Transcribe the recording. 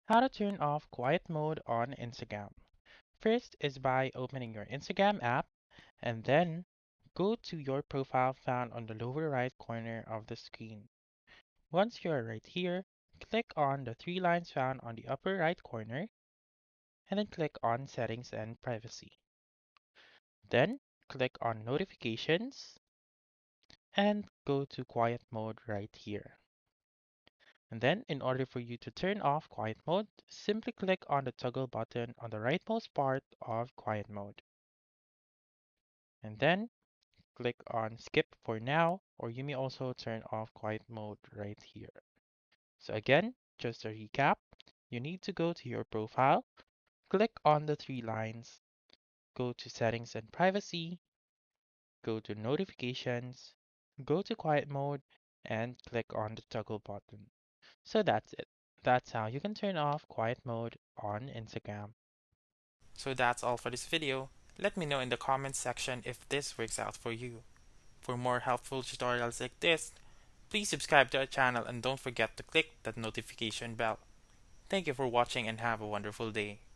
How to turn off quiet mode on Instagram. First is by opening your Instagram app and then go to your profile found on the lower right corner of the screen. Once you are right here, click on the three lines found on the upper right corner and then click on Settings and Privacy. Then click on Notifications and go to quiet mode right here. And then, in order for you to turn off quiet mode, simply click on the toggle button on the rightmost part of quiet mode. And then, click on skip for now, or you may also turn off quiet mode right here. So again, just a recap, you need to go to your profile, click on the three lines, go to settings and privacy, go to notifications, go to quiet mode, and click on the toggle button. So that's it. That's how you can turn off quiet mode on Instagram. So that's all for this video. Let me know in the comments section if this works out for you. For more helpful tutorials like this, please subscribe to our channel and don't forget to click that notification bell. Thank you for watching and have a wonderful day.